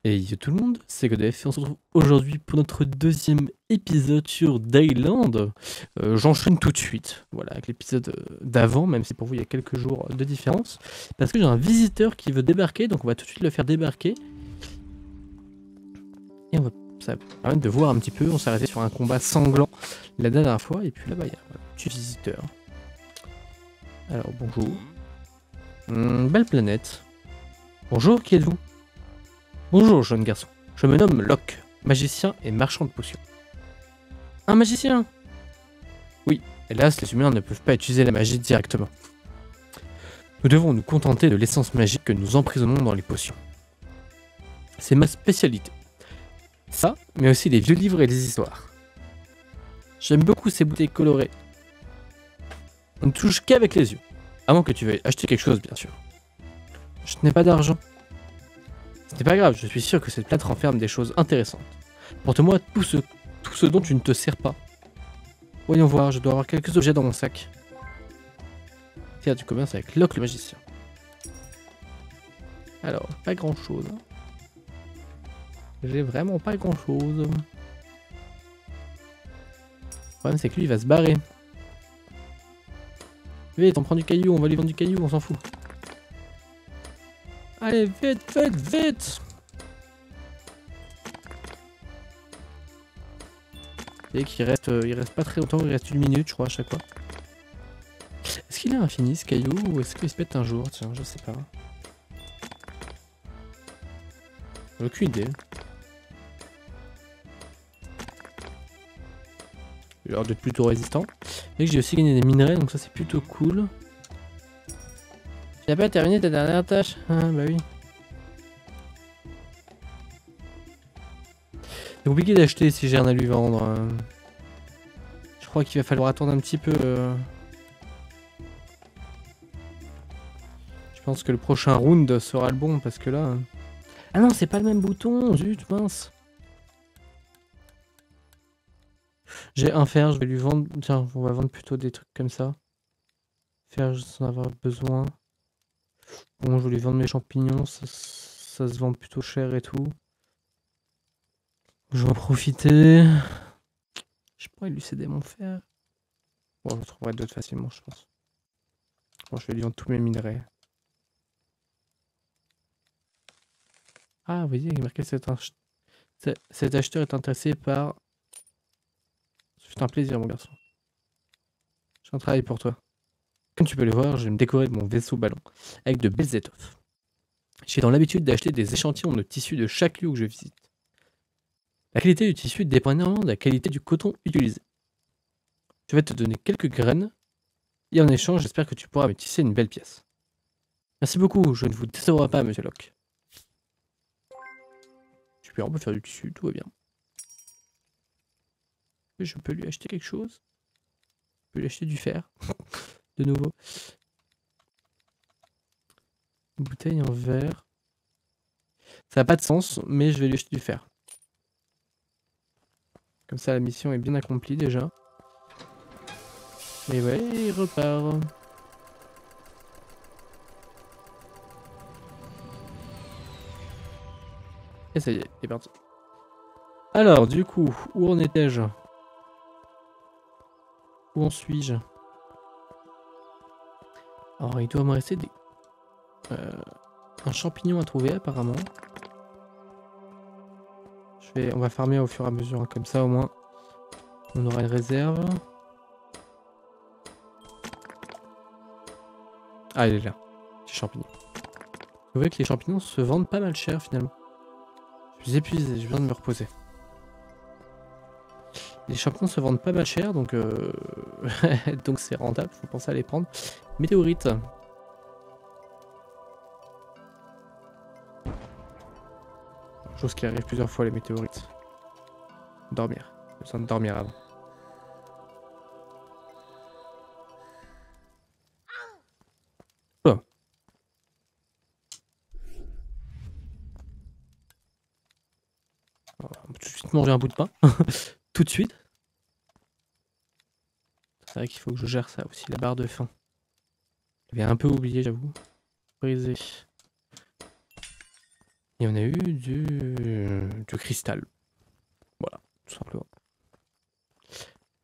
Et yo tout le monde, c'est GoDF et on se retrouve aujourd'hui pour notre deuxième épisode sur Dayland. J'enchaîne tout de suite, voilà, avec l'épisode d'avant, même si pour vous il y a quelques jours de différence. Parce que j'ai un visiteur qui veut débarquer, donc on va tout de suite le faire débarquer. Et ça va permettre de voir un petit peu, on s'est arrêté sur un combat sanglant la dernière fois, et puis là-bas il y a un petit visiteur. Alors bonjour. Belle planète. Bonjour, qui êtes-vous? Bonjour, jeune garçon. Je me nomme Locke, magicien et marchand de potions. Un magicien? Oui, hélas, les humains ne peuvent pas utiliser la magie directement. Nous devons nous contenter de l'essence magique que nous emprisonnons dans les potions. C'est ma spécialité. Ça, mais aussi les vieux livres et les histoires. J'aime beaucoup ces bouteilles colorées. On ne touche qu'avec les yeux. À moins que tu veuilles acheter quelque chose, bien sûr. Je n'ai pas d'argent. Ce n'est pas grave, je suis sûr que cette plate renferme des choses intéressantes. Porte-moi tout ce dont tu ne te sers pas. Voyons voir, je dois avoir quelques objets dans mon sac. Tiens, tu commences avec Locke le magicien. Alors, pas grand chose. J'ai vraiment pas grand chose. Le problème c'est que lui il va se barrer. Vite, on prend du caillou, on va lui vendre du caillou, on s'en fout. Allez, vite, vite, vite! Vous voyez qu'il reste, il reste pas très longtemps, il reste 1 minute je crois à chaque fois. Est-ce qu'il est infini ce caillou ou est-ce qu'il se pète un jour? Tiens, je sais pas. Aucune idée. Il a l'air d'être plutôt résistant. Et que j'ai aussi gagné des minerais, donc ça c'est plutôt cool. Tu n'as pas terminé ta dernière tâche? Ah bah oui. C'est compliqué d'acheter si j'ai rien à lui vendre. Je crois qu'il va falloir attendre un petit peu. Je pense que le prochain round sera le bon parce que là... Ah non, c'est pas le même bouton, zut, mince. J'ai un fer, je vais lui vendre... Tiens, on va vendre plutôt des trucs comme ça. Fer, je vais en avoir besoin. Bon, je vais lui vendre mes champignons, ça se vend plutôt cher et tout. Je vais en profiter. Je pourrais lui céder mon fer. Bon, je trouverai d'autres facilement, je pense. Bon, je vais lui vendre tous mes minerais. Ah, vous voyez, il est marqué cet acheteur est intéressé par... C'est un plaisir, mon garçon. J'ai un travail pour toi. Comme tu peux le voir, je vais me décorer de mon vaisseau ballon avec de belles étoffes. J'ai dans l'habitude d'acheter des échantillons de tissu de chaque lieu que je visite. La qualité du tissu dépend énormément de la qualité du coton utilisé. Je vais te donner quelques graines et en échange, j'espère que tu pourras me tisser une belle pièce. Merci beaucoup, je ne vous décevrai pas, monsieur Locke. Super, on peut faire du tissu, tout va bien. Je peux lui acheter quelque chose. Je peux lui acheter du fer. De nouveau. Une bouteille en verre. Ça n'a pas de sens, mais je vais lui acheter du fer. Comme ça, la mission est bien accomplie déjà. Et ouais, il repart. Et ça y est, il est parti. Alors, du coup, où en étais-je? Où en suis-je? Alors, il doit me rester un champignon à trouver, apparemment. On va farmer au fur et à mesure, hein, comme ça, au moins, on aura une réserve. Ah, il est là. Petit champignon. Vous voyez que les champignons se vendent pas mal cher, finalement. Je suis épuisé, j'ai besoin de me reposer. Les champignons se vendent pas mal cher, donc donc c'est rentable, faut penser à les prendre. Météorite. Chose qui arrive plusieurs fois, les météorites. Dormir. J'ai besoin de dormir avant. Oh. On va tout de suite manger un bout de pain. Tout de suite. C'est vrai qu'il faut que je gère ça aussi, la barre de faim. J'avais un peu oublié, j'avoue. Brisé. Et on a eu du cristal. Voilà, tout simplement.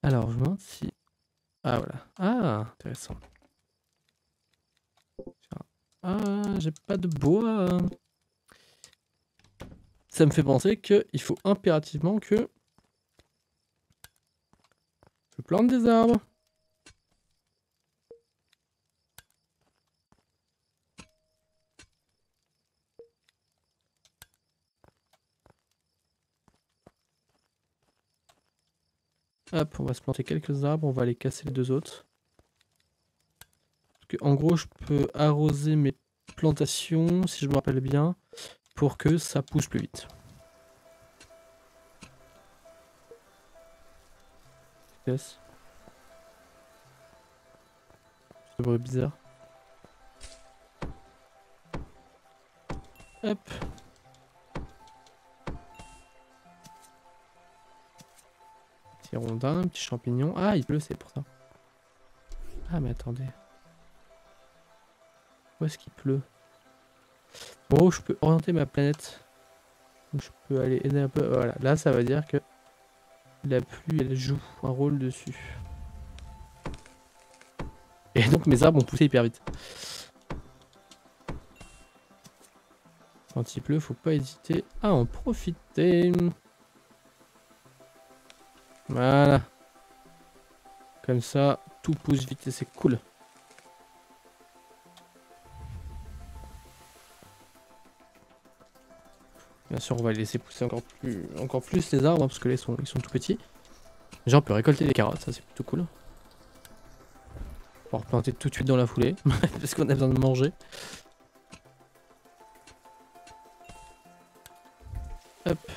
Alors, je me demande si... Ah, voilà. Ah, intéressant. Ah, j'ai pas de bois. Ça me fait penser qu'il faut impérativement que je plante des arbres. Hop, on va se planter quelques arbres, on va aller casser les deux autres. Parce que, en gros, je peux arroser mes plantations, si je me rappelle bien, pour que ça pousse plus vite. Yes. Ce bruit bizarre. Hop. Petit rondin, petit champignon. Ah, il pleut, c'est pour ça. Ah, mais attendez. Où est-ce qu'il pleut? Bon, je peux orienter ma planète. Je peux aller aider un peu. Voilà, là, ça veut dire que la pluie, elle joue un rôle dessus. Et donc, mes arbres ont poussé hyper vite. Quand il pleut, faut pas hésiter à en profiter. Voilà. Comme ça, tout pousse vite et c'est cool. Bien sûr, on va les laisser pousser encore plus les arbres, hein, parce que là, ils sont tout petits. Déjà, on peut récolter des carottes, ça c'est plutôt cool. On va replanter tout de suite dans la foulée, parce qu'on a besoin de manger. Hop.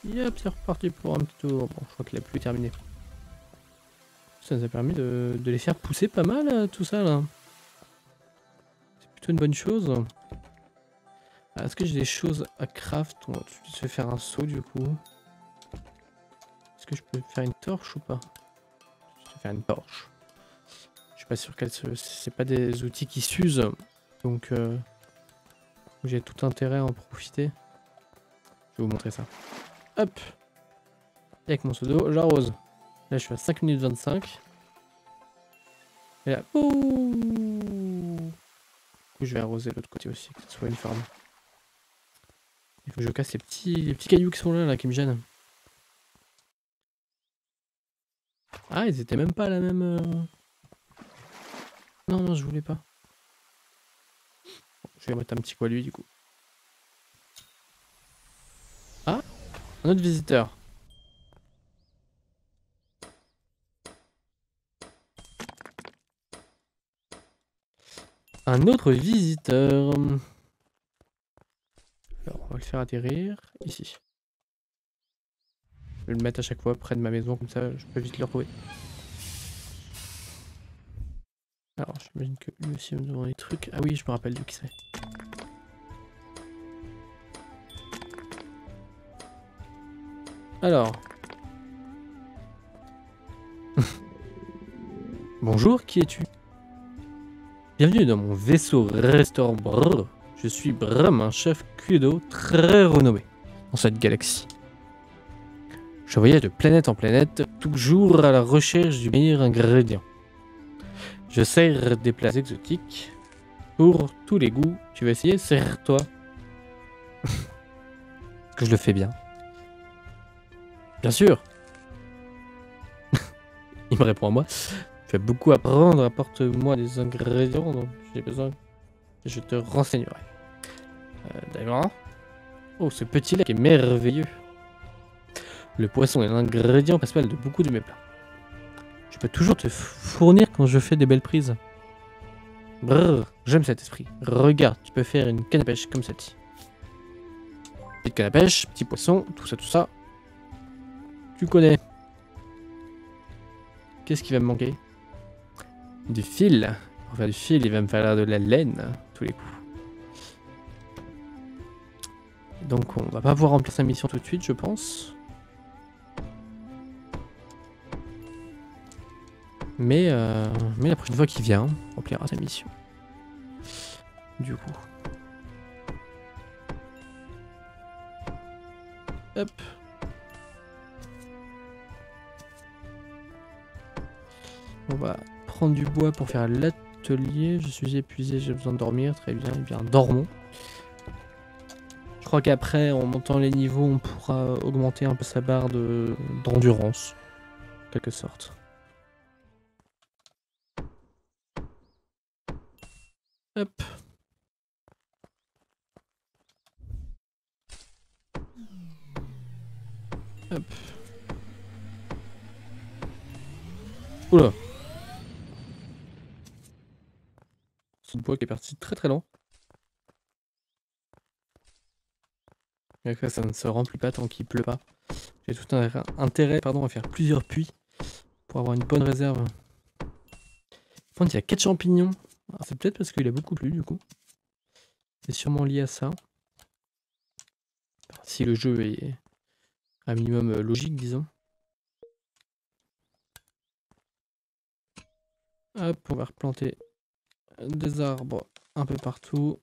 Yep, c'est reparti pour un petit tour. Bon, je crois que la pluie est terminée. Ça nous a permis de les faire pousser pas mal, tout ça là. C'est plutôt une bonne chose. Est-ce que j'ai des choses à craft? On va tout de suite se faire un saut du coup. Est-ce que je peux faire une torche ou pas? Je vais faire une torche. Je suis pas sûr qu'elle se... C'est pas des outils qui s'usent. Donc j'ai tout intérêt à en profiter. Je vais vous montrer ça. Hop. Et avec mon seau d'eau, j'arrose. Là je suis à 5 minutes 25. Et là, ouh, je vais arroser l'autre côté aussi, que ce soit une farm. Il faut que je casse les petits cailloux qui sont là qui me gênent. Ah, ils étaient même pas à la même... Non, non, je voulais pas. Bon, je vais mettre un petit coup à lui du coup. Ah, un autre visiteur. Un autre visiteur. Alors, on va le faire atterrir ici. Je vais le mettre à chaque fois près de ma maison, comme ça je peux vite le retrouver. Alors, j'imagine que lui aussi me demande des trucs. Ah oui, je me rappelle de qui c'est. Alors. Bonjour, qui es-tu? Bienvenue dans mon vaisseau restaurant Brrr. Je suis Bram, un chef Cluedo très renommé dans cette galaxie. Je voyage de planète en planète, toujours à la recherche du meilleur ingrédient. Je sers des plats exotiques pour tous les goûts. Tu veux essayer? Sers-toi. Que je le fais bien. Bien sûr. Il me répond à moi. Tu as beaucoup à apprendre, apporte-moi des ingrédients dont j'ai besoin. Je te renseignerai. D'accord. Oh, ce petit lac est merveilleux. Le poisson est l'ingrédient principal de beaucoup de mes plats. Je peux toujours te fournir quand je fais des belles prises. Brrr, j'aime cet esprit. Regarde, tu peux faire une canne à pêche comme celle-ci. Petite canne à pêche, petit poisson, tout ça. Tu connais. Qu'est-ce qui va me manquer? Du fil. Pour faire du fil, il va me falloir de la laine, tous les coups. Donc on va pas pouvoir remplir sa mission tout de suite, je pense. Mais la prochaine fois qu'il vient, on remplira sa mission. Du coup. Hop. On va prendre du bois pour faire l'atelier. Je suis épuisé, j'ai besoin de dormir. Très bien, eh bien dormons. Je crois qu'après, en montant les niveaux, on pourra augmenter un peu sa barre d'endurance. En quelque sorte. Hop. Hop. Oula. Ce bois qui est parti très très lent. Et après, ça ne se remplit pas tant qu'il pleut pas. J'ai tout intérêt à faire plusieurs puits pour avoir une bonne réserve. Par contre, il y a 4 champignons. C'est peut-être parce qu'il a beaucoup plu du coup. C'est sûrement lié à ça. Si le jeu est un minimum logique, disons. Hop, on va replanter des arbres un peu partout.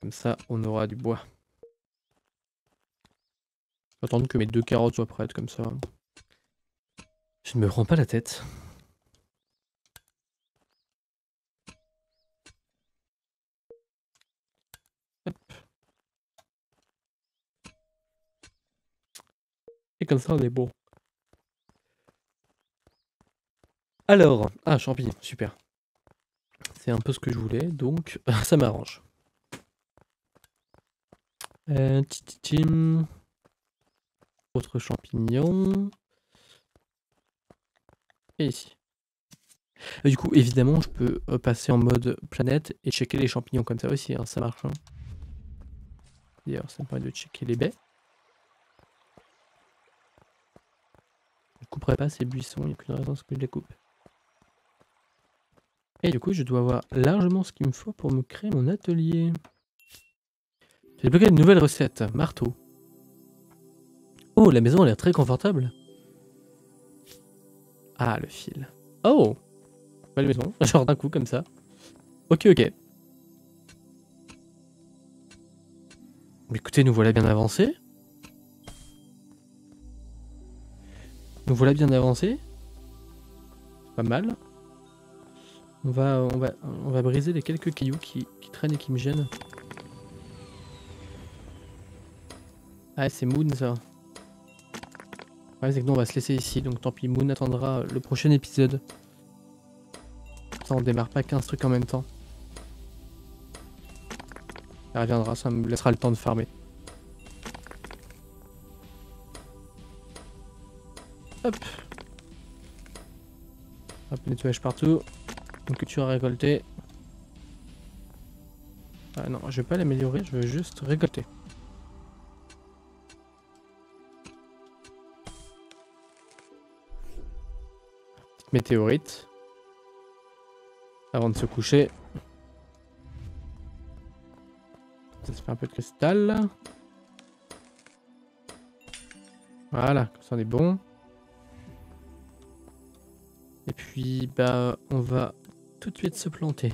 Comme ça, on aura du bois. Attendre que mes 2 carottes soient prêtes, comme ça. Je ne me prends pas la tête. Hop. Et comme ça, on est bon. Alors, champignons, super. C'est un peu ce que je voulais, donc ça m'arrange. Autre champignon. Et ici. Du coup, évidemment, je peux passer en mode planète et checker les champignons comme ça aussi, hein, ça marche. Hein. D'ailleurs, ça me permet de checker les baies. Je ne couperai pas ces buissons, il n'y a aucune raison que je les coupe. Et du coup, je dois avoir largement ce qu'il me faut pour me créer mon atelier. J'ai débloqué une nouvelle recette, marteau. Oh, la maison a l'air très confortable. Ah, le fil. Oh, belle maison, genre d'un coup comme ça. Ok. Écoutez, nous voilà bien avancés. Pas mal. On va briser les quelques cailloux qui traînent et qui me gênent. Ah, c'est Moon ça. Ouais, c'est que nous on va se laisser ici, donc tant pis, Moon attendra le prochain épisode. Ça, on démarre pas 15 trucs en même temps. Elle reviendra, ça me laissera le temps de farmer. Hop. Hop, nettoyage partout. Une culture à récolter. Ah non, je vais pas l'améliorer, je veux juste récolter. Petite météorite. Avant de se coucher. Ça se fait un peu de cristal. Voilà, comme ça on est bon. Et puis, bah, on va tout de suite se planter.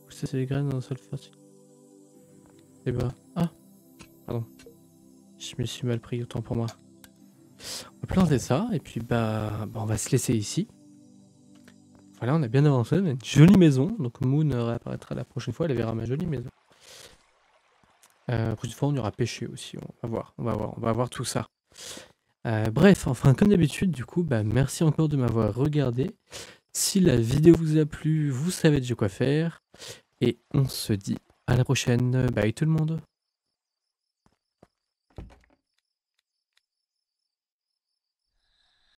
Pousser les graines dans le sol fertile. Et bah, pardon. Je me suis mal pris, autant pour moi. On va planter ça, et puis bah on va se laisser ici. Voilà, on a bien avancé, on a une jolie maison. Donc Moon réapparaîtra la prochaine fois, elle verra ma jolie maison. La prochaine fois, on ira pêcher aussi, on va voir tout ça. Bref, enfin comme d'habitude, du coup, bah merci encore de m'avoir regardé. Si la vidéo vous a plu, vous savez déjà quoi faire. Et on se dit à la prochaine. Bye tout le monde.